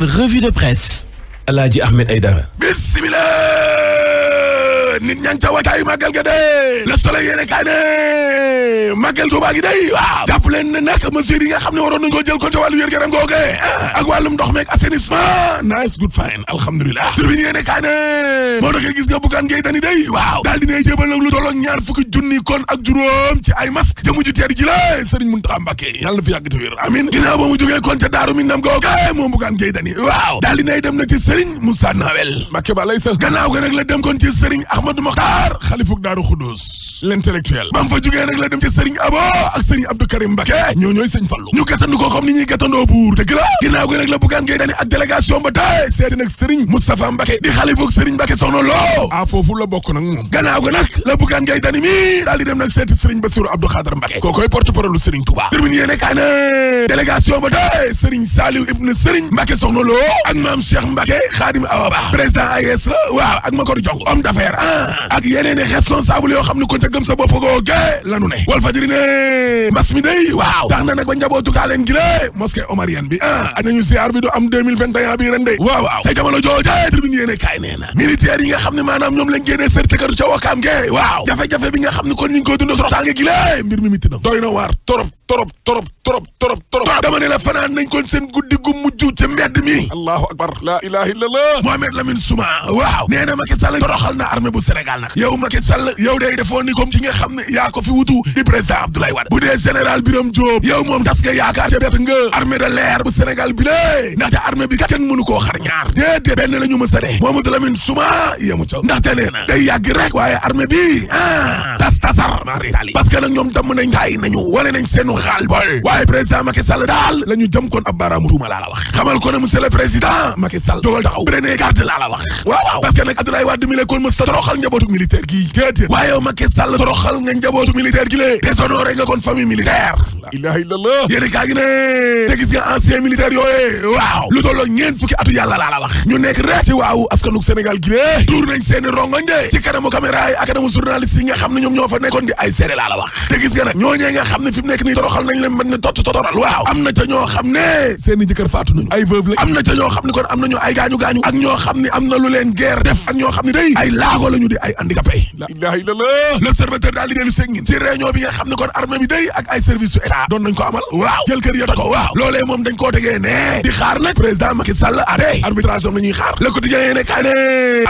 Revue de presse. Alaaji Ahmed Aïdara. Bismillah. Nit ñaa ngi ca waajtaayu màggal ga de Le Soleil yéene kaay ne màggal Tuubaa gi day waaw jàpp leen ne nag mesures yi nga xam ne waroon nañ ko jël ko ca wàllu wér-gu-yaram googe ak wàllum ndox meeg assainissement nice good fine alhamdulilah Tribune yéene kaay ne moo tax gis nga Bougane Gueye Dany day waaw daal dinay jébal nag lu tolloog ñaar fukki junni kon ak juróom ci ay masque jëmu ju teer ji la Serigne Mountakha Mbacké yàlla na fi yàgg te wér amin ginnaaw ba mu jógee kon ca Daaru Minam googe moom Bougane Gueye Dany waaw daal dinay dem nag ci Serigne Moussa Nawel Mbacké ba lay sa gannaaw ga nag la dem kon ci Serigne Ahmadou Mokhtar xalifuk Daaru Khoudoss l'intellectuel ba mu fa jógee nag la dem ci Serigne Abo ak Serigne Abdou Karim Mbacké ñooy Serigne Fallou ñu gàttandu ko comme ni ñuy gàttandoo buur dëgg la ginnaaw ga nag la Bougane Gueye Dany ak délégation ba tey seeti nag Serigne Moustapha Mbacké di xalifuk Serigne Mbacké Soxna Lo foofu la bokk nag moom gannaaw ga nag la Bougane Gueye Dany mi daal di dem nag seeti Serigne Bassirou Abdou Khadre Mbacké kookoy porte-parole Serigne Touba Tribune yéene kaay ne délégation ba tey Serigne Saliou ibn Serigne Mbacké Soxna Lo ak Mame Cheikh Mbacké Khadim Awa Ba président AES la waaw ak Makor Diong homme d'affaires ak yeneen i responsable yoo xam ne kon ca gëm sa bopp googe lanu ne Walfadjri ne mbas mi day waaw tax na nag ba njabootu kaaleen gi le mosquée omarienne bi anañu ziar bi du am 2021 bi ren de waaw ca jamono jooje Tribune yéene kaay nee na militaires yi nga xam ne maanaam ñoom lañ génnee certificat ca Wakaam ge waaw jafe-jafe bi nga xam ne kon ñu ngi koy dund toroxtaange gi le mbir mi mitti na doy na waar torop dama ne la fanaan nañ kon seen guddi gu mujj ca mbedd mi allahu akbar la ilaha illallah Mohamed Lamine Souma waaw nee na Macky Sall toroxal na armée bu Sénégal nag yow Macky Sall yow day defoon ni comme ci nga xam ne yaa ko fi wutu di président Abdoulaye Wade bu dee général Birame Diop yow moom tas nga yaakaar ca bett nga armée de l'air bu Sénégal bi lée ndaxte armée bi kat kenn mënu koo xar ñaar déedéet benn la ñu mës a ne Mohamed Lamine Souma yemu ca ndaxte nee na day yàgg rek waaye armée bi tasar maritali parce que nag ñoom damm nañ taay nañu wane nañ seenu xaal bol waaye président Macky Sall daal la ñu jëm kon ab baaraamu tuuma laa la wax xamal ko ne monsieur le président Macky Sall jógal taxaw prenez garde laa la wax waaw parce que nag Abdoulaye Wade mi le kon mës ta toroxal njabootu militaire gi déedéet waaye yow Macky Sall toroxal nga njabootu militaire gi lée déshonoré nga kon famille militaire la ilaha illallah yéeni kaa gi ne te gis nga ancien militaire yooye waaw lu tolloo ñeent fukki atu yàlla laa la wax ñu nekk rek ci waaw askanuk Sénégal gi lée tuur nañ seeni rongoñ de ci kanamu caméra yi ak kanamu journaliste yi nga xam ne ñoom ñoo fa nekkoon di ay seede laa la wax te gis nga nag ñooñee nga xam ne fi mu nekk nii toroxal nañ leen mën ne totoral waaw am na ca ñoo xam ne seeni jëkkër faatu nañu ay veuve la am na ca ñoo xam ne kon am nañu ay gaañu-gaañu ak ñoo xam ne am na lu leen guerre def ak ñoo xam ne day ay laago lañu di ay handicapé la ilaha illallah l'observateur daal di dellu seegin ci réunion bi nga xam ne kon armée bi day ak ay service su état doon nañ ko amal waaw jël kër yota ko waaw loolee moom dañ koo tegee ne di xaar nag président Macky Sall ade arbitrage am la ñuy xaar le quotidien yéene kaay ne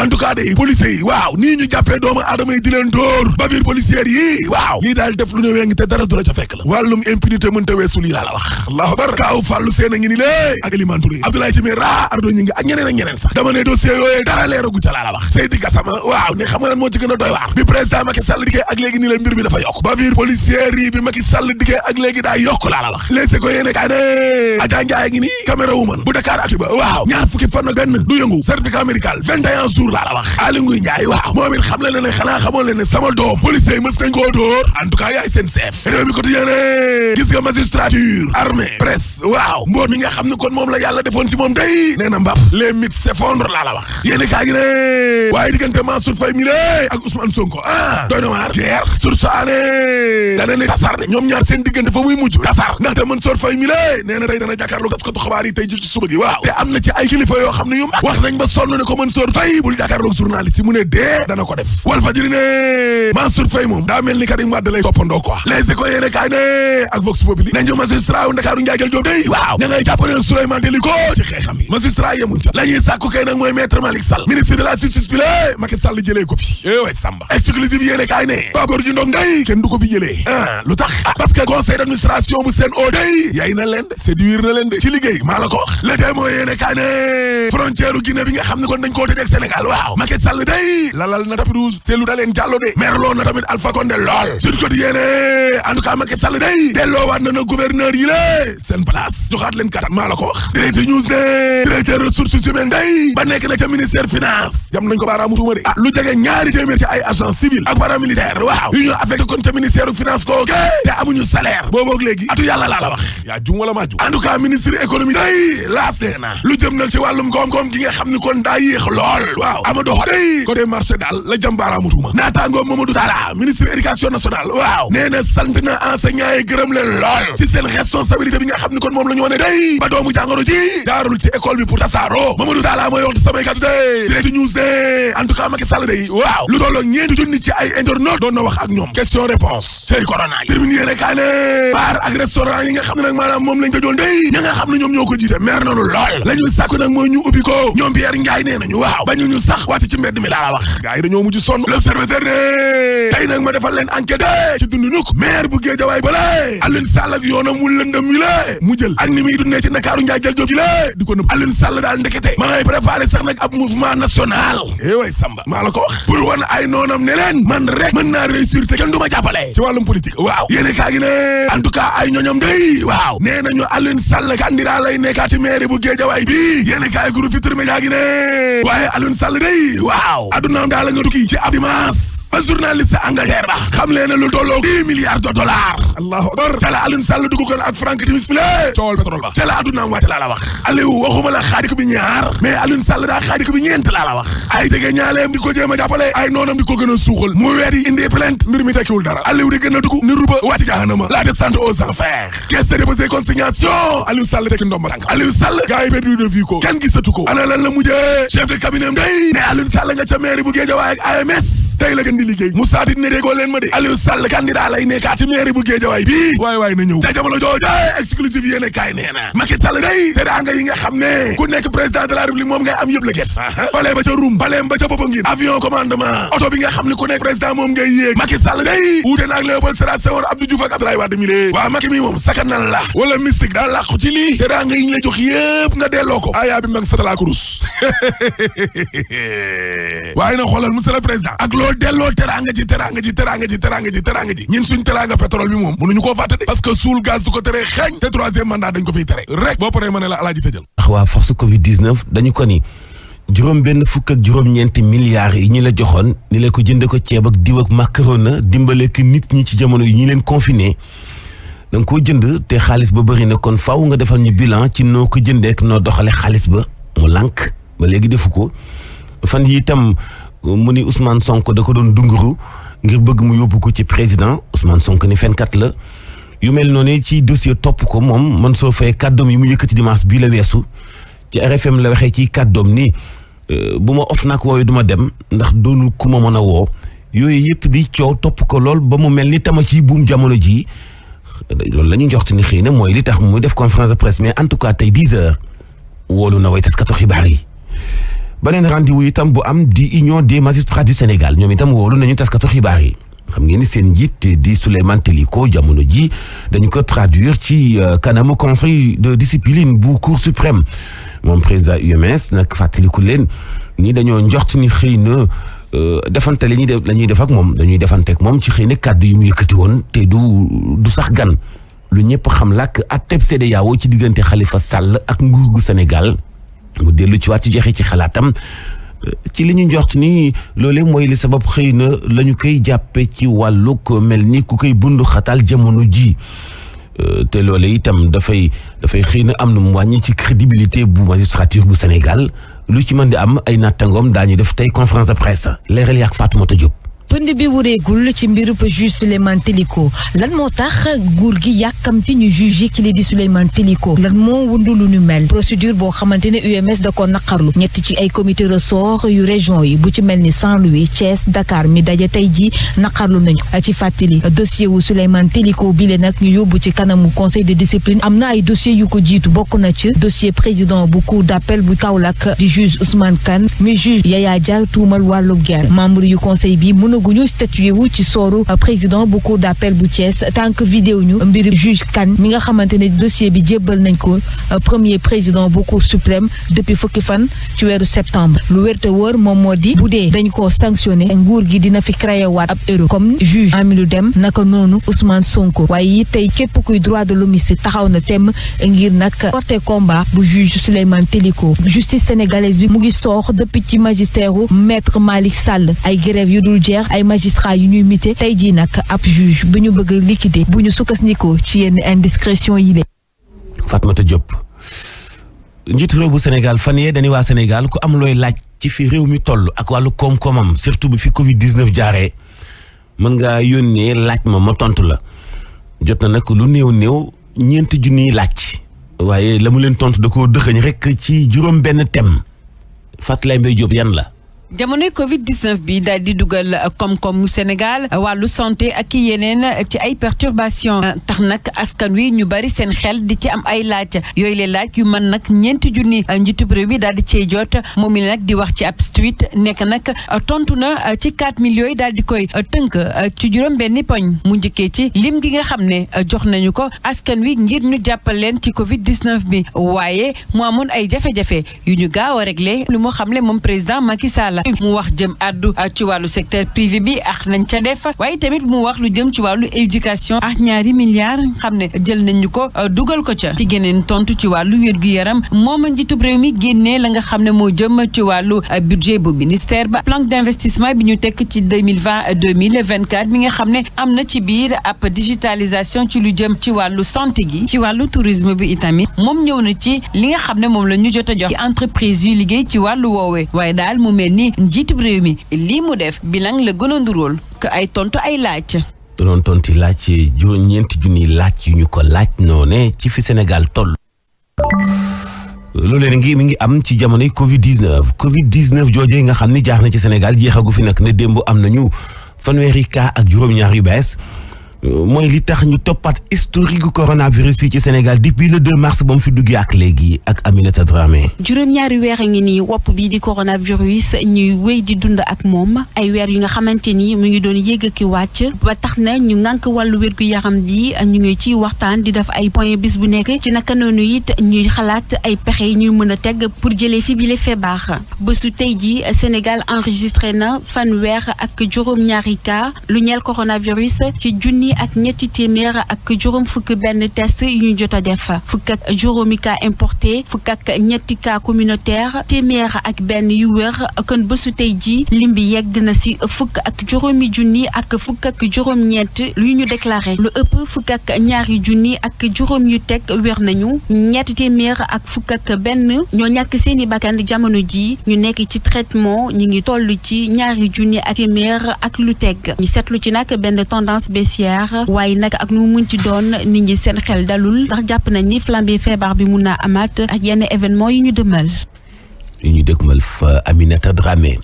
en tout cas day policiers yi waaw nii ñu jàppee doomu aadama yi di leen dóor ba biir policiers yi waaw lii daal def lu ne wee te dara du la ca fekk la wàllum impunité mënta weesu lii laa la wax allahu akbar kaaw Fallou Sène a ngi ni lée ak Elimane Touré Abdoulaye Timéra Ardo ñi ngi ak ñeneen sax dama ne dossier yooyu dara leeragu ca laa la wax Seydi Gassama waaw ne xam nga lan moo ci gën a doy waar bi président Macky Sall dikkee ak léegi nii la mbir mi dafa yokk ba biir policiers yi bi Macky Sall dikkee ak léegi daa yokk laa la wax léegi ko yéene kaay ne Adja Ndiaye ngi ni caméra woman bu Dakar Actu ba waaw ñaar fukki fan ak benn du yëngu certificat médical 21 jours laa la wax Aly Ngouille Ndiaye waaw moom it xam le ne xanaa xamoon leen ne sama doom policiers yi mës nañ koo dóor en tout cas yaay seen chef réew mi quotidien ne gis nga magistrature armée presse waaw mboot mi nga xam ne kon moom la yàlla defoon ci moom tey nee na mbap les mythes s'effondrent laa la wax yéeni kaa gi ne waaye diggante Mansour Faye mi lé ak Ousmane Sonko doy na waar guerre sur saane dana ne tasar de ñoom ñaar seen diggante fa muy mujj tasar ndaxte Mansour Faye mi lé nee na tey dana jàkkaarloo taskatu xabaar yi tey ji ci suba gi waaw te am na ci ay kilifa yoo xam ne yu mag wax nañ ba sonn ne ko Mansour Faye bul jàkkaarloo journaliste yi mu ne dee dana ko def Walfadjri ne Mansour Faye moom daa mel ni Karim Wade lay toppandoo quoi les écoles yéene kaay ne ak Vox Populi nañu magistrat wu Ndakaaru Ndiaye Diop day waaw ña ngay jàppale nag Souleymane Teliko ci xeexam yi magistrat yemuñ ca la ñuy sàkku kay nag mooy maître Malick Sall ministre de la justice bi la Macky Sall jëlee ko fi way Samba exclusif yéene kaay ne Bakor gi ndong day kenn du ko fi jëlee lu tax parce que conseil d'administration bu Sen'Eau day yaay na leen de séduire na leen de ci liggéey maa la ko wax le tey mooy yéene kaay ne frontière u Guinée bi nga xam ne kon dañ koo tëj ak Sénégal waaw Macky Sall day lalal na tapis rouge seelu da leen jàllo de merloo na tamit Alpha Condé lool Sud Quotidien en tout cas Macky Sall day delloowaat na gouverneur yi la seen place joxaat leen kattan maa la ko wax Direct News ne directeur ressources humaines day ba nekk na ca ministère finance jam nañ ko baaraamu tuuma de lu jege ñaari téeméer ci ay agent civil ak paramilitaire waaw yu ñu affecté kon ca ministère finance ko te amuñu salaire booboog léegi atu yàlla laa la wax yaa jum wala maa jum en tout cas ministre économie day laas nee na lu jëm nag ci wàllum koom-koom gi nga xam ni kon daa yéex lool waaw Amadou Hott day côté marché daal la jam baaraamu tuuma naataangoom Mamadou Talla ministre éducation nationale waaw nee na sant na enseignant yi gërëm leen lool ci seen responsabilité bi nga xam ni kon moom la ñu wane day ba doomu jàngoro ji jaarul ci école bi pour tasaaro Mamadou Talla mooy wax samay kàddu de Direct News de en tout cas Macky Sall day waaw lu tolloo ñeenti junni ci ay internautes doon na wax ak ñoom question réponse cey corona yi terminé yéene kaa ne bar ak restaurant yi nga xam ne nag maanaam moom lañ tëjoon day ña nga xam ne ñoom ñoo ko jiite mer nañu lool la ñu sàkku nag mooy ñu ubbi ko ñoom Pierre Ndiaye nee nañu waaw bañu ñu sax wàcc ci mbedd mi laa la wax gars yi dañoo mujj sonn l'observateur ne tey nag ma defal leen enquête ci dundu nuk maire bu Guédiawaye bale Alioune Sall ak yoonam mu lëndëm mi la mu jël ak ni muy dundee ci Ndakaaru Ndiaye jël jóg gi la di ko nëbb Alioune Sall daal ndekete ma ngay préparé sax nag ab mouvement national way Samba maa la ko wax pour wan ay noonam ne leen man rek mën naa réussir te kenn du ma jàppale ci wàllum politique waaw yéene kaa gi ne en tout cas ay ñoñom day waaw nee nañu Alioune Sall candidat lay nekkaat ci maire bu Guédiawaye bi yéene kaay groupe Futurs Médias gi ne waaye Alioune Sall day waaw addunaam daal la nga tukki ci ab dimanche ba journaliste Angleterre ba xam leen lu tolloo 10 milliards de dollars allahu akbar ca la Alioune Sall dugg kon ak Frank Timis bi la coowal pétrole ba ca la addunaam wàcc laa la wax Aliou waxuma la xaaj ko bi ñaar mais Alioune Sall daa xaaj ko bi ñeent laa la wax ay jege ñaaleem di ko jéem a jàppale ay noonam di ko gën a suuxal mu weer yi indi plainte mbir mi tekkiwul dara Aliou di gën a dugg ni ruba wàcc jahanama la descente aux enfers caisse de dépôt et consignation Aliou Sall tekki ndomba tànk Aliou Sall gars yi perdu de vue ko kenn gisatu ko ana lan la mujjee chef de cabinet day ne Aliou Sall nga ca mairie bu Guédiawaye ak AMS tey la gën di liggéey Moussa Tine ne déggoo leen ma de Aliou Sall candidat lay nekkaat ci mairie bu Guédiawaye bi waay na ñëw ca jamono jooju exclusive yéene kaay nee na Macky Sall day te daa nga yi nga xam ne ku nekk président de la République moom ngay am yëpp la get balee ba ca Rum baleem ba ca Popenguine avion commandement oto bi nga xam ne ku nekk président moom ngay yéeg Macky Sall day wuute naag Léopold Sédar Senghor Abdou Diouf ak Abdoulaye Wade mi lée waa Macky mi moom sakanal la wala mystique daa làqu ci lii te daa nga yi ñu la jox yëpp nga delloo ko ayaa bi mag satala kurus waaye na xoolal monsieur le président ak loo delloo teranga ji ñun suñ teranga pétrole bi moom mënuñu koo fàtte de parce que suul gaz du ko tere xeeñ te troisième mandat dañ ko fiy tere rek boo paree ma ne la alaaji tëjal waa force Covid 19 dañu ko ni juróom benn fukk ak juróom-ñeenti milliards yi ñi la joxoon ni la ko jënde ko ceeb ak diw ak macaroni dimbale ko nit ñi ci jamono yi ñi leen confiné da nga koo jënd te xaalis ba bëri na kon faaw nga defal ñu bilan ci noo ko jëndee ak noo doxale xaalis ba mu lànk ba léegi defu ko fan yi itam mu ni Ousmane Sonko da ko doon dunguru ngir bëgg mu yóbbu ko ci président Ousmane Sonko ni fenkat la yu mel noonu ci dossier topp ko moom man soo fay kàddoom yi mu yëkkati dimanche bii la weesu ci RFM la waxee ci kàddoom ni bu ma of nag wooyu duma dem ndax doonul ku ma mën a woo yooyu yëpp di coow topp ko lool ba mu mel ni tama ci buum jamono ji loolu la ñu njoxte ni xëy na mooy li tax muy def conférence de presse mais en tout cas tey 10 heures wóolu na way taskatu xibaar yi beneen rendez-vous itam bu am di union des magistrats du Sénégal ñoom itam wóolu nañu taskatu xibaar yi xam ngeen ni seen njiit di Souleymane Teliko jamono ji dañu ko traduire ci kanamu conseil de discipline bu cour suprême moom président UMS nag fàttaliku leen ni dañoo njoxt ni xëy na defante la ñuy def ak moom dañuy defante ak moom ci xëy na kàddu yi mu yëkkati woon te du sax gan lu ñëpp xam làkk atteb CEDEAO ci diggante Khalifa Sall ak nguur gu Sénégal mu dellu ci waat ci joxe ci xalaatam ci li ñu njort ni loolee mooy li sabab xëy na la ñu koy jàppe ci wàllu ko mel ni ku koy bundu xatal jamono ji te loolee itam dafay xëy na am na mu wàññi ci crédibilité bu magistrature bu Sénégal lu ci mën di am ay nattangoom daañu def tey conférence de presse leeral yaak Fatoumata Diop. pënd bi wureegul ci mbirub juge Souleymane Teliko lan moo tax nguur gi yàkkamti ñu juge ki li di Souleymane Teliko lan moo wundu lu ñu mel procédure boo xamante ne UMS da ko naqarlu ñett ci ay comité ressort yu région yi bu ci mel ni Saint-Louis Thiès Dakar mi daje tey ji naqarlu nañu ci fàttali dossier wu Souleymane Teliko bi le nag ñu yóbbu ci kanamu conseil de discipline am na ay dossier yu ko jiitu bokk na ci dossier président bu cour d'appel bu Kaolack di juge Ousmane Kane mi juge Yaya Dia tuumal wàllu guerre membre yu conseil bi guñu statué wu ci sooru président bu cour d'appel bu Thiès tant que vidéo ñu mbir juge Kane mi nga xamante ne dossier bi jébbal nañ ko premier président bu cour suprême depuis fukki fan ci weeru septembre lu wér te wóor moom moo di bu dee dañ koo sanctionné nguur gi dina fi créé waat ab euro comme juge Amilou Dème naka noonu Ousmane Sonko waaye it tey képp kuy droit de l'homme taxaw na temm ngir nag porter combat bu juge Souleymane Teliko justice sénégalaise bi mu ngi soox depuis ci magistère u maître Malick Sall ay grève yu dul jeex ay magistrat yu ñuy mité tey jii nag ab juge bu ñu bëgg a liquider bu ñu sukkandikoo ci yenn indiscrétion yi de. Fatoumata Diop njiitu réew bu Sénégal fan yee dañuy waa Sénégal ku am looy laaj ci fi réew mi toll ak wàllu koom-koomam surtout bi fi Covid 19 jaaree mën ngaa yónnee laaj ma tontu la jot na nag lu néew 4 junniy laaj waaye la mu leen tontu da koo dëxëñ rek ci juróom benn thème Fatou Mbaye Diop yan la. jamonoy Covid-19 bi daal di dugal koom-koomu Sénégal wàllu santé ak yeneen ci ay perturbations tax nag askan wi ñu bari seen xel di ci am ay laaj yooyu le laaj yu mën nag 4 junni njiitub réew bi daal di cee jot moom mi nag di wax ci ab tweet nekk nag tontu na ci 4 millions yi daal di koy tënk ci juróom benni poñ mu njëkkee ci lim gi nga xam ne jox nañu ko askan wi ngir ñu jàppal leen ci Covid-19 bi waaye mu amoon ay jafe-jafe yu ñu gaaw a réglé lu moo xam ne moom président Macky Sall mu wax jëm addu ci wàllu secteur privé bi ak nañ ca def waaye tamit mu wax lu jëm ci wàllu éducation ak 2 milliards xam ne jël nañu ko dugal ko ca ci geneen tontu ci wàllu wér-gu-yaram moom njiitub réew mi génnee la nga xam ne moo jëm ci wàllu budget bu ministère ba plan d'investissement bi ñu tekk ci 2020-2024 mi nga xam ne am na ci biir ab digitalisation ci lu jëm ci wàllu santé gi ci wàllu tourisme bi itamit moom ñëw na ci li nga xam ne moom la ñu jot a jox ci entreprise yu liggéey ci wàllu woowee waaye daal mu mel ni njiitub réew mi lii mu def bilan la gën a nduróol que ay tontu ay laaj. doon tonti laaj juróom 4 junniy laaj yu ñu ko laaj noone ci fi Sénégal toll. loolu mi ngi am ci jamonoy Covid-19 joojee nga xam ne jaax na ci Sénégal jeexagu fi nag ne démb am nañu 100 cas ak juróom-ñaar yu bees. mooy li tax ñu toppaat historique gu coronavirus fii ci Sénégal depuis le 2 mars ba mu fi duggee ak léegi ak Aminata Dramé. juróom-ñaari weer a ngi nii wopp bii di coronavirus ñuy wéy di dund ak moom ay weer yu nga xamante ni mu ngi doon yéeg ki wàcc ba tax na ñu ngànk wàllu wér-gu-yaram bi ñu ngi ci waxtaan di def ay point bis bu nekk ci naka noonu it ñuy xalaat ay pexe yi ñuy mën a teg pour jëlee fi bile feebar bésu tey ji Sénégal enregistré na fanweer ak juróom-ñaari cas lu ñeel coronavirus ci junni ak 200 ak juróom fukk benn test yu ñu jot a def fukk ak juróomi cas importé fukk ak ñetti cas communautaire téeméer ak benn yu wér kon bésu tey ji lim bi yegg na si fukk ak juróomi junni ak fukk ak juróom-ñeent yu ñu déclaré lu ëpp fukk ak ñaari junni ak juróom yu teg wér nañu ñetti téeméer ak fukk ak benn ñoo ñàkk seeni bakkan jamono ji ñu nekk ci traitement ñu ngi toll ci ñaari junni ak téeméer ak lu teg ñu seetlu ci nag benn tendance baissière waaye nag ak nu mu munti doon nit ñi seen xel dalul ndax jàpp nañ ni flambée feebar bi mun naa amaat ak yenn événement yu ñu dëmal. yu ñu dëgmal fa Aminata Dramé.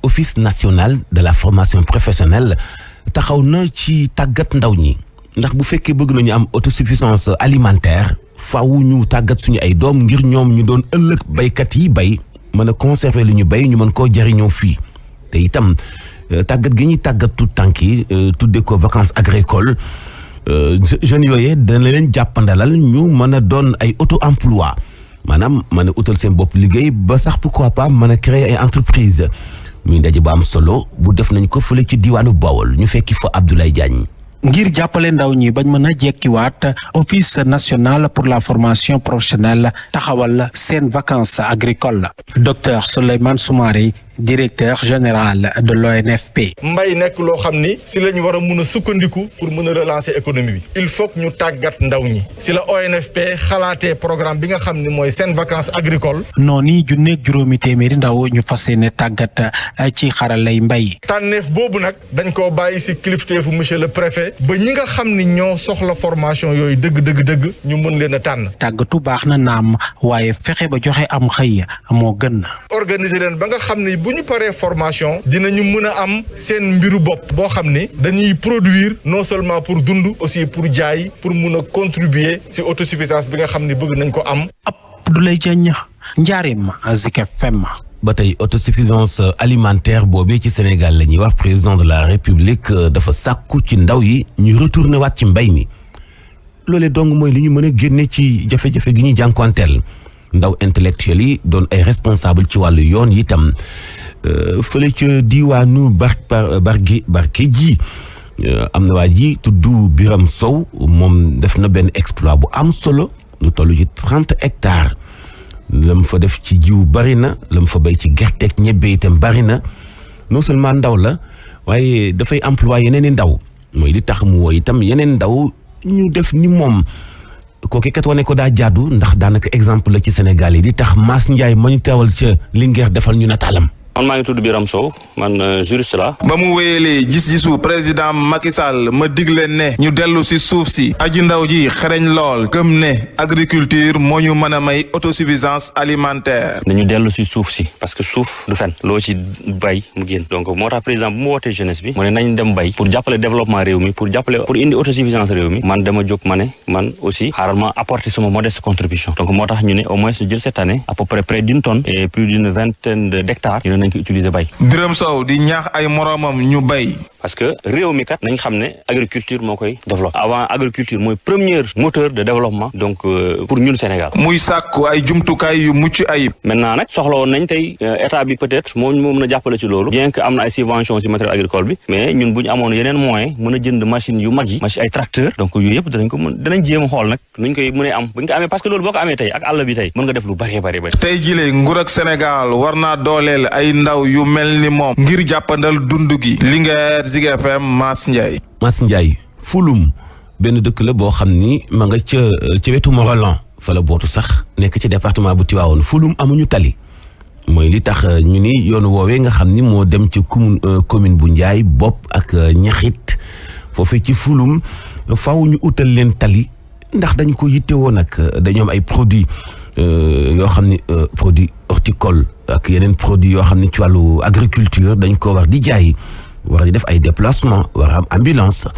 Office national de la formation professionnelle taxaw na ci tàggat ndaw ñi ndax bu fekkee bëgg nañu am autosuffisance alimentaire faaw ñu tàggat suñu ay doom ngir ñoom ñu doon ëllëg baykat yi bay mën a conserver li ñu bay ñu mën koo jariñoo fii te itam tàggat gi ñuy tàggat tout tànk yi tuddee ko vacances agricoles jeunes yooyee dana leen jàppandalal ñu mën a doon ay auto emploi maanaam mën a utal seen bopp liggéey ba sax pourquoi pas mën a créer ay entreprise muy ndaje bu am solo bu def nañ ko fële ci diwaanu Bawol ñu fekki fa Abdoulaye Diagne. ngir jàppale ndaw ñi bañ mën a jekkiwaat office national pour la formation professionnelle taxawal seen vacances agricoles docteur Souleymane Soumaré directeur général de l'ONFP. mbay nekk loo xam ni si la ñu war a mun a sukkandiku pour mën a relancer économie bi il faut que ñu tàggat ndaw ñi si la ONFP xalaatee programme bi nga xam ni mooy seen vacances agricoles. noonu junneeg juróomi téeméeri ndaw ñu fas yéene tàggat ci xaralay mbay. tànneef boobu nag dañ koo bàyyi si kilifteefu monsieur le préfet ba ñi nga xam ni ñoo soxla formation yooyu dëgg ñu mën leen a tànn. tàggatu baax na naam waaye fexe ba joxe am xëy moo gën. organiser leen ba nga xam ni bu ñu paree formation dinañu mën a am seen mbiru bopp boo xam ni dañuy produire non seulement pour dund aussi pour jaay pour mun a contribuer ci autosuffisance bi nga xam ni bëgg nañ ko am. Abdoulaye Diagne Njaareem Zik FM. ba tey autosuffisance alimentaire boobee ci Sénégal la ñuy wax président de la République dafa sàkku ci ndaw yi ñu retourné waat ci mbay mi loolee dong mooy li ñu mën a génne ci jafe-jafe gi ñuy jànkuwanteel ndaw intellectuel yi doon ay responsable ci wàllu yoon yi itam fële ca diwaanu barke ji am na waa ji tudd Biram Sow moom def na benn exploit bu am solo lu toll ci 30 hectares la mu fa def ci jiw bari na la mu fa béy ci gerte ak ñebbe itam bari na non seulement ndaw la waaye dafay emploi yeneen i ndaw mooy li tax mu woo itam yeneen ndaw ñu def ni moom kooku kat wane ko daa jaadu ndax daanaka exemple la ci Sénégal yi di tax Mass Ndiaye ma ñu teewal ca Linguère defal ñu nataalam. man maa ngi tudd Biram Sow man juriste la. ba mu wéyalee gis-gisu président Macky Sall ma digle ne ñu dellu si suuf si aji ndaw ji xereñ lool gëm ne agriculture moo ñu mën a may autosuffisance alimentaire. nañu dellu si suuf si parce que suuf du fen loo ci bay mu génn donc moo tax président bu mu wootee jeunesse bi mu ne nañ dem bay pour jàppale développement réew mi pour indi autosuffisance réew mi man dama jóg ma ne man aussi xaaral ma apporter sama modeste contribution donc moo tax ñu ne au moins ñu jël cette année à peu près près d'une tonne et plus d'une vingtaine d'hectares ñu ne nañ ko utiliser bay. Birame Sow di ñaax ay moroomam ñu bay. parce que réew mi kat nañ xam ne agriculture moo koy développer avant agriculture mooy premier moteur de développement donc pour ñun Sénégal. muy sàkku ay jumtukaay yu mucc ayib. maintenant nag soxla woon nañ tey état bi peut-être moo mën a jàppale ci loolu bien que am na ay subventions ci matériel agricole bi mais ñun bu ñu amoon yeneen moyen mën a jënd machine yu mag yi machine ay tracteurs donc yooyu yëpp danañ jéem a xool nag nuñ koy mënee am bu ñu ko amee parce que loolu boo ko amee tey ak àll bi tey mën nga def lu bari. tey jile nguur ak Sénégal war naa dooleel ay ndaw yu mel ni moom ngir jàppandal dund gi Linguère Zik FM Mass Ndiaye. Fulum benn dëkk la boo xam ni ma nga ca wetu Morolan fa la bootu sax nekk ci département bu Tivaouane Fulum amuñu tali mooy li tax ñu ni yoonu woowee nga xam ni moo dem ci commune bu Ndiaye bopp ak ñaxit foofee ci Fulum faaw ñu utal leen tali ndax dañu ko yittewoo nag dañoo am ay produits yoo xam ni produit horticole ak yeneen produit yoo xam ni ci wàllu agriculture dañ ko war di jaay war di def ay déplacement war am ambulance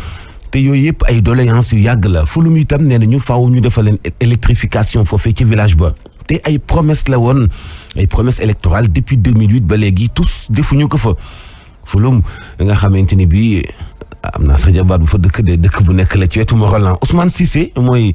te yooyu yëpp ay doléances yu yàgg la Fulum itam nee na ñu faaw ñu defal leen électrification foofee ci village ba te ay promesse la woon ay promesse électorale depuis 2008 ba léegi tous defuñu ko fa Fulum nga xamante ni bii am naa sax jabaat bu fa dëkk bu nekk la ci wetu Morolan Ousmane Cissé mooy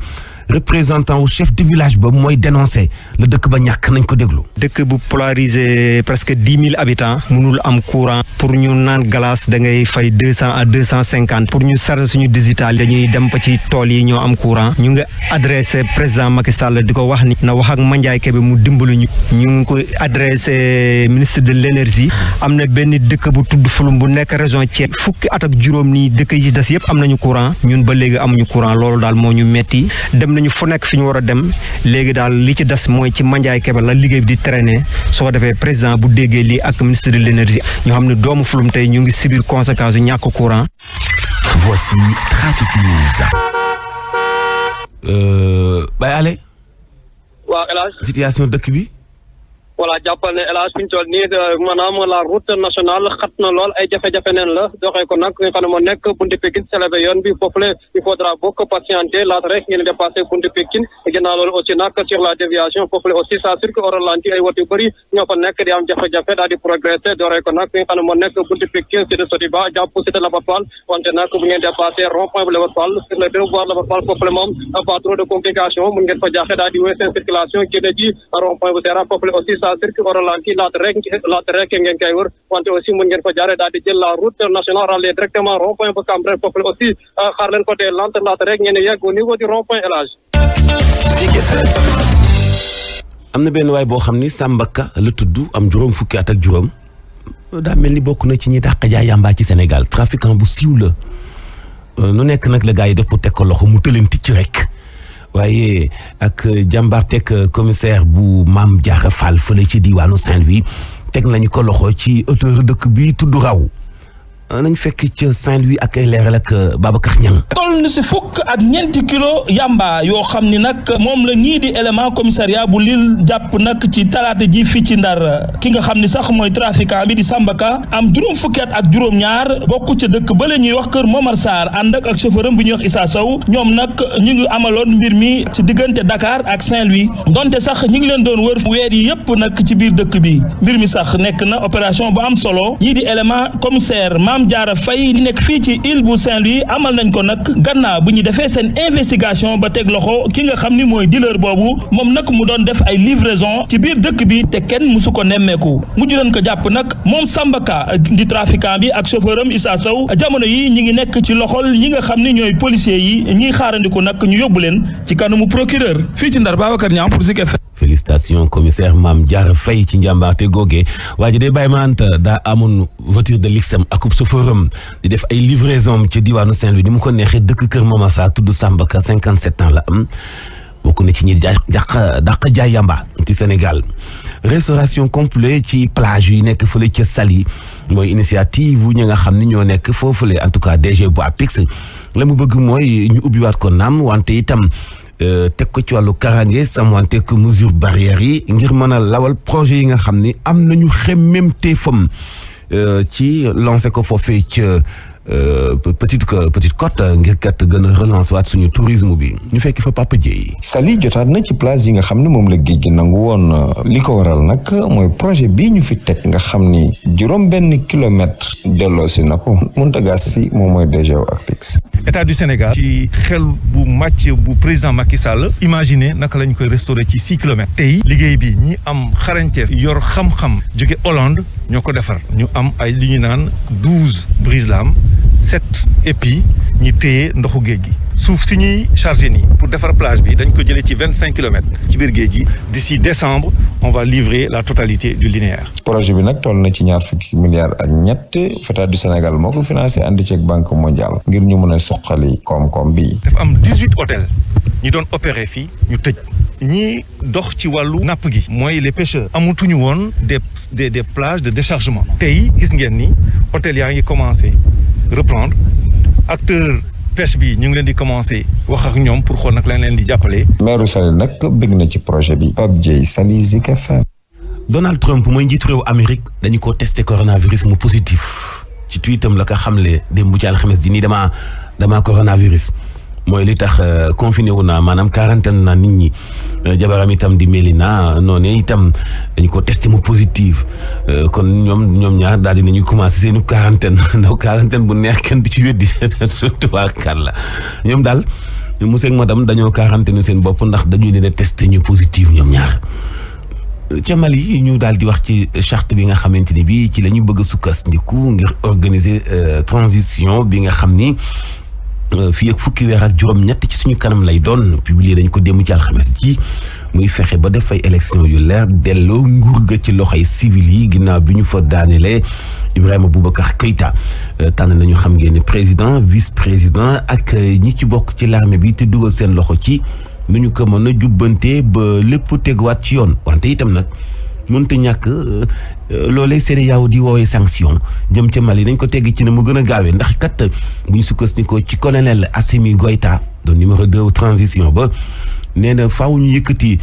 représentant wu chef de village ba mooy dénoncé la dëkk ba ñàkk nañ ko déglu. dëkk bu polarisé presque 10 000 habitants mënul am courant pour ñu naan glace da ngay fay 200 à 250 pour ñu sarre suñu digital dañuy dem ba ci tool yi ñoo am courant ñu ngi adressé président Macky Sall di ko wax ni na wax ak Mandiaye Kébé mu dimbalu ñu ngi koy adressé ministre de l'énergie am na benn dëkk bu tudd Fulum bu nekk région Thiès fukki at ak juróom nii dëkk yi des yëpp am nañu courant ñun ba léegi amuñu courant loolu daal moo ñu metti dem nañu fu nekk fi ñu war a dem léegi daal li ci des mooy ci Mandiaye Kébé la liggéey bi di traîner soo defee président bu déggee lii ak ministre de l'énergie ñu xam ne doomu Fulum tey ñu ngi subir conséquences yu ñàkk courant. Voici Trafic News. Baye Ale. waaw El Hadj. situation dëkk bi. voilà jàppal ne El Hadj fi ñu toll nii maanaam la route nationale xat na lool ay jafe-jafe neen la doxee ko nag nga xam ne moo nekk buntu Pikine célébé yoon bi foofule il faudra beaucoup patienter laata rek ngeen dépassé buntu Pikine ginnaaw loolu aussi nag sur la déviation foofule aussi ça circule au ralenti ay woto yu bëri ñoo fa nekk di am jafe-jafe daal di progressé dooree ko nag nga xam ne moo nekk buntu Pikine cité Sotiba jàpp cité Laba Fall wante nag bu ngeen dépassé rond point bu Laba Fall sur le devoir Laba Fall foofule moom pas trop de complication mun ngeen fa jaaxee daal di wéy seen circulation ci ji rond point bu Seera foofule aussi circuit au ralenti laata rek ngeen koy wër wante aussi mun ngeen fa jaare daal di jël la route nationale rallier directement rond point ba Cambérène foofu aussi xaar leen ko dee lente laata rek ngeen yegg au niveau du rond point Elage. am na benn waay boo xam ni Samba Ka la tudd am juróom fukki at ak juróom daa mel ni bokk na ci ñi dàq jaay yàmbaa ci Sénégal trafiquant bu siiw la nu nekk nag la gars yi def pour teg ko loxo mu tëleen ticc rek waaye ak jàmbaarteeg commissaire bu Mame Diarra Fall fële ci diwaanu Saint-Louis teg nañu ko loxo ci auteur dëkk bi tudd raw nañ fekk ca Saint-Louis ak ay leeral ak Babacar Niang. toll na si fukk ak ñeenti kilo yamba yoo xam ni nag moom la ñii di élément commissariat bu Lille jàpp nag ci talaata ji fii ci Ndar ki nga xam ni sax mooy trafiquant bi di Samba Ka am juróom fukki at ak juróom-ñaar bokk ca dëkk ba la ñuy wax kër Momar Sarr ànd ak chauffeur am bu ñuy wax Issa Sow ñoom nag ñu ngi amaloon mbir mi ci diggante Dakar ak Saint-Louis donte sax ñu ngi leen doon wër weer yi yëpp nag ci biir dëkk bi mbir mi sax nekk na opération bu am solo ñii di élément commissaire Mame Diarra Faye di nekk fii ci île bu Saint-Louis amal nañ ko nag gannaaw bu ñu defee seen investigation ba teg loxo ki nga xam ni mooy dealer boobu moom nag mu doon def ay livraison ci biir dëkk bi te kenn musu ko nemmeeku mujj nañ ko jàpp nag moom Samba Ka di trafiquant bi ak chauffeur am Issa Sow jamono yi ñi ngi nekk ci loxol ñi nga xam ni ñooy policiers yi ñiy xaarandiku nag ñu yóbbu leen ci kanamu procureur fii ci Ndar Babacar Niang pour Zik FM. félicitations commissaire Mame Diarra Faye ci njàmbaarte googe waa ji day bàyyi ma anta daa amoon voiture de luxe akub chauffeuram di def ay livraison ci diwaanu Saint-Louis ni mu ko neexee dëkk Kër Momar Sarr tudd Samba Ka 57 ans la am bokk na ci ñi dàq jaay yamba ci Sénégal. Restauration complète ci plage yi nekk fële ca Saly mooy initiative ñi nga xam ni ñoo nekk foofule en tout cas DG bu APIX la mu bëgg mooy ñu ubbiwaat ko naam wante itam teg ko ci wàllu karange sàmmante ko mesure barrières yi ngir mën a lawal projet yi nga xam ni am nañu xemmemteefam ci lancé ko foofee ca petite côte ngir kat gën a relancer waat suñu tourisme bi ñu fekk fa Papa Dieye. Saly jotaat na ci place yi nga xam ne moom la géej gi nangu woon li ko waral nag mooy projet bii ñu fi teg nga xam ni juróom-benn kilomètre delloosi na ko Mountaga Sy moom mooy DG APIX. État du Sénégal ci xel bu màcc bu président Macky Sall imaginer naka lañ koy restaurer ci 6 kilomètres tey liggéey bi ñi am xarañteef yor xam-xam jóge Hollande ñoo ko defar ñu am ay li ñu naan 12 brise-lames 7 épis ñi téye ndoxu géej gi suuf si ñuy chargé nii pour defar plage bi dañ ko jëlee ci 25 kilomètres ci biir géej gi d'ici décembre on va livrer la totalité du linéaire. projet bi nag toll na ci ñaar fukki milliards ak ñett État du Sénégal moo ko financé ànd ceeg Banque mondiale ngir ñu mën a soqali koom-koom bi. dafa am 18 hôtels ñi doon opérer fii ñu tëj ñi dox ci wàllu napp gi mooy les pêcheurs amatuñu woon des plages de déchargement tey gis ngeen ni hôtel yaa ngi commencé reprendre acteur pêche bi ñu ngi leen di commencé wax ak ñoom pour xool nag lañ leen di jàppale. maire Saly nag bëgg na ci projet bi. Pape Dieye Saly Zik FM. Donald Trump mooy njiitu réewu Amérique dañu ko testé coronavirus mu positif ci tweetam la ko xamle démb ci alxames ji nii damaa coronavirus mooy li tax confiné wu naa maanaam quarantaine na nit ñi jabaram itam di Melina noonu itam dañu ko testé mu positif kon ñoom ñaar daal di nañu commencé seenu quarantaine ndaw quarantaine bu neex kenn du ci weddi surtout waa kar la ñoom daal monsieur ak madame dañoo quarantaine seen bopp ndax dañuy leen a testé ñu positif ñoom ñaar. ca Mali ñu daal di wax ci charte bi nga xamante ni bii ci la ñu bëgg a sukkandiku ngir organiser transition bi nga xam ni fii ak fukki weer ak juróom-ñett ci suñu kanam lay doon publier dañ ko démb ci alxames ji muy fexe ba def ay élection yu leer delloo nguur ga ci loxoy civil yi ginnaaw bi ñu fa daanelee Ibrahima Boubacar Keïta tànn nañu xam ngeen ni président vice président ak ñi ci bokk ci l'armée bi te dugal seen loxo ci nu ñu ko mën a jubbante ba lépp teguwaat ci yoon wante itam nag mënta ñàkk loolee CEDEAO di woowee sanction jëm ca Mali nañ ko tegg ci ne mu gën a gaawee ndax kat bu ñu sukkandikoo ci colonel Assimi Goïta doon numéro 2 transition ba nee na faaw ñu yëkkati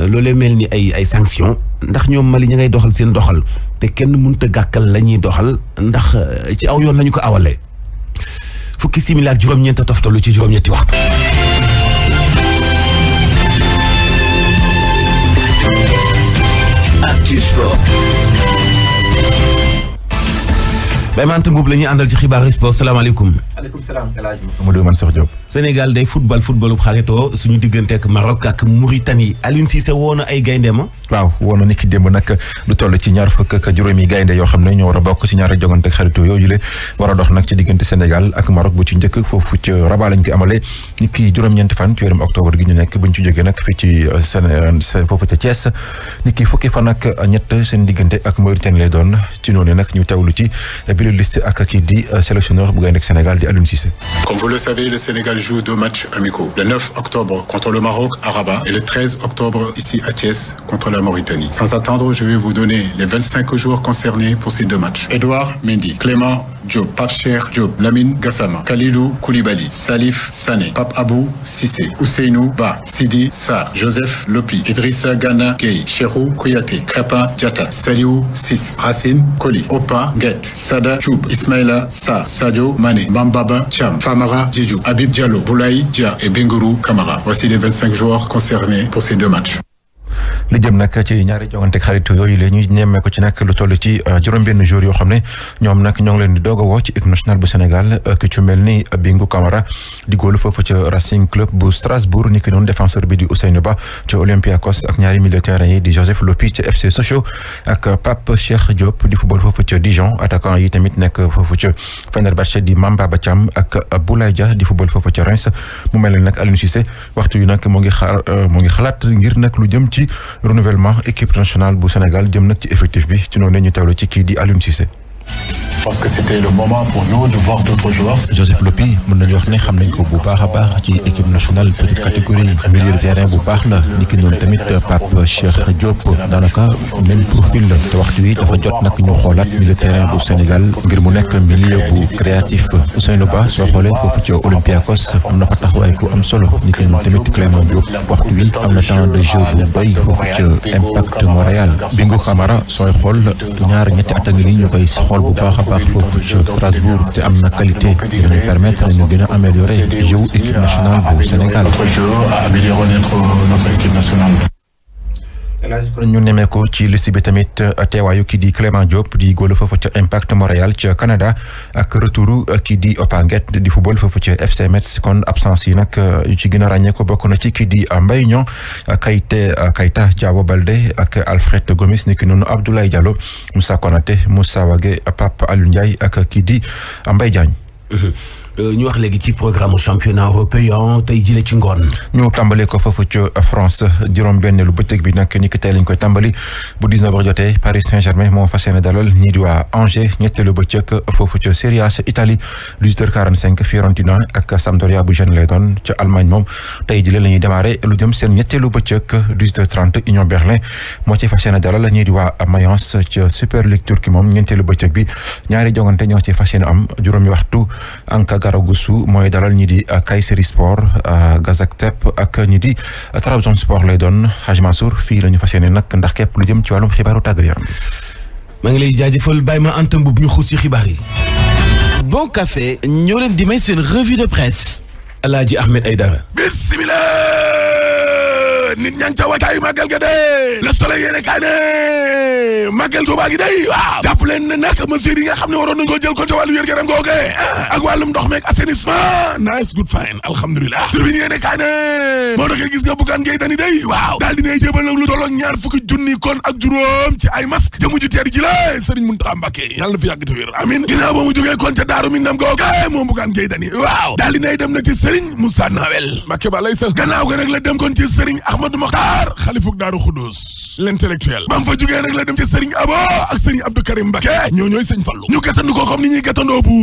loolee mel ni ay sanction ndax ñoom Mali ña ngay doxal seen doxal te kenn mënta gàkkal la ñuy doxal ndax ci aw yoon lañu ko awalee fukki simili ak juróom-ñeent toftalu ci juróom-ñetti waxtu. Baye Mante Mbuub la ñuy àndal ci xibaar sport salaamaaleykum. maaleykum salaam El Hadj Mamadou Mansour Diop. Sénégal day footballu xaritoo suñu diggante ak Maroc ak Mauritanie Aliou Cissé woo na ay gaynde ma. waaw woo na ni ki démb nag lu toll ci ñaar fukk ak juróomi gaynde yoo xam ne ñoo war a bokk ci ñaari jogante ak xaritoo yooyu le war a dox nag ci diggante Sénégal ak Maroc bu ci njëkk foofu ci Rabat lañ ko amalee ni ki juróom-ñeenti fan ci weerum octobre gi ñu nekk buñ ci jógee nag fii ci foofu ca Thiès ni ki fukki fan ak ñett seen diggante ak Mauritanie lay doon ci noonu nag ñu teewlu ci bi liste ak kii di sélectionneur bu gaynde Sénégal di Aliou Cissé. Comme vous le savez, le Sénégal joue 2 matchs amicaux. Le 9 octobre contre le Maroc à Rabat et le 13 octobre ici à Thiès contre la Mauritanie. Sans attendre, je vais vous donner les 25 joueurs concernés pour ces 2 matchs. Edouard Mendy, Clément Diop, Pape Cheikh Diop, Lamine Gassama, Kalidou Koulibaly, Salif Sané, Pape Abou Cissé, Ousseynou Ba, Sidi Sarr, Joseph Lopi, Idrissa Gana Gueye, Cheikhou Kouyaté, Krépin Diatta, Saliou Ciss, Racine Koli, Opa Nguet, Sada Choub, Ismaïla Sarr, Sadio Mané, Bambaba Thiam, Famara Diédhiou, Habib Diallo, Boulaye Dia et Bengourou Kamara. Voici les 25 joueurs concernés pour ces 2 matchs. li jëm nag ci ñaari jogante xaritu yooyu la ñuy ñemmee ko ci nag lu toll ci juróom-benn joueurs yoo xam ne ñoom nag ñoo ngi leen di doog a woo ci équipe nationale bu Sénégal ki ci mel ni Bingu Camara di góolu foofu ca Racing Club bu Strasbourg ni ki noonu défenseur bi di Ousseynou Ba ca Olympiakos ak ñaari milieu terrain yi di Joseph Lopi ca FC Sochaux ak Pape Cheikh Diop di football foofu ca Dijon attaquant yi tamit nekk foofu ca Fenerbahçe di Mambaba Thiam ak Boulaye Dia di football foofu ca Reims mu mel ne nag Aliou Cissé waxtu yu nag mu ngi xalaat ngir nag lu jëm ci renouvellement équipe nationale bu Sénégal jëm nag ci effectif bi ci noonu ñu teewlu ci kii di Aliou Cissé. parce que c'était le moment pour nous de voir d'autres joueurs. Joseph Lopi mën nañu wax ne xam nañ ko bu baax a baax ci équipe nationale petite catégorie milieu de terrain bu baax la ni ki noonu tamit Pape Cheikh Diop daanaka même profil la te waxtu wi dafa jot nag ñu xoolaat milieu de terrain bu Sénégal ngir mu nekk milieu bu créatif. Ousseynou Ba soo xoolee foofu ci Olympiakos am na fa taxawaay ku am solo ni ki noonu tamit Clément Diop waxtu wi am na temps de jeu bu doy foofu ci Impact Montréal. Bingu Camara sooy xool ñetti at a ngi nii ñu koy xool bu baax a baax foofu ci Strasbourg te am na qualité dinañu permettre ñu gën a améliorer jeu équipe nationale bu Sénégal. kon ñu nemmeeku ci liste bi tamit teewaayu kii di Clément Diop di góolu foofu ca Impact Montréal ca Canada ak retouru kii di Opanguet di football foofu ca FC Metz kon absence yi nag yu ci gën a ràññee ko bokk na ci kii di Mbaye Niang Keita Diao Baldé ak Alfred Gomis ni ki noonu Abdoulaye Diallo Moussa Konaté Moussa Wagué Pape Alioune Ndiaye ak kii di Mbaye Diagne. ñu wax léegi ci programme championnat européen tey jile ci ngoon. ñu tàmbale ko foofu ci France juróom-benneelu bëccëg bi nag ni ki tey lañ koy tàmbali bu 19h jotee Paris Saint-Germain moo fas yéene dalal ñii di waa Angers ñetteelu bëccëg foofu ci Serie A Italie 18h45 Fiorentina ak Sampdoria bu Gênes lay doon ca Allemagne moom tey jile la ñuy démarrer lu jëm seen ñetteelu bëccëg 18h30 Union Berlin moo ci fas yéene dalal ñii di waa Mayence ci Super League Turquie moom ñeenteelu bëccëg bi ñaari jongante ñoo ci fas yéene am juróomi waxtu Garagousou mooy dalal ñi di Kayserispor Gaziantep ak ñi di Trabzonspor lay doon Hadj Mansour fii la ñu fas yéene nag ndax képp lu jëm ci wàllum xibaaru tàggat yaram. maa ngi lay jaajëfal bàyyi ma antam bu ñu xuus ci xibaar yi. Bon Café ñoo leen di may seen revue de presse. Alaaji Ahmed Aïdara. Bismillah nit ñaa ngi ca waajtaayu màggal ga de Le Soleil yéene kaa ne màggal Tuubaa gi day waaw jàpp leen ne nag mesures yi nga xam ne waroon nañ ko jël ko ca wàllu wér-gu-yaram googe ak wàllum ndox meeg assainissement nice good fine alhamdulilah Tribune yéene kaa ne moo tax gis nga Bougane Gueye Dany day waaw daal dinay jébal nag lu tolloog 20 junni kon ak juróom ci ay masque jëmu ju teer ji la Serigne Mountakha Mbacké yàlla na fi yàgg te wér amin ginnaaw ba mu jógee kon ca Daaru Minam googe moom Bougane Gueye Dany waaw daal dinay dem na ci Serigne Moussa Nawel Mbacké ba lay sa gannaaw ga nag la dem kon ci Serigne Ahmadou Mokhtar xalifuk Daaru Khoudoss l'intellectuel ba mu fa jógee nag la dem ci Serigne Abo ak Serigne Abdou Karim Mbacké ñoo ñooy Serigne Fallou ñu gàttandu ko comme ni ñuy gàttandoo buur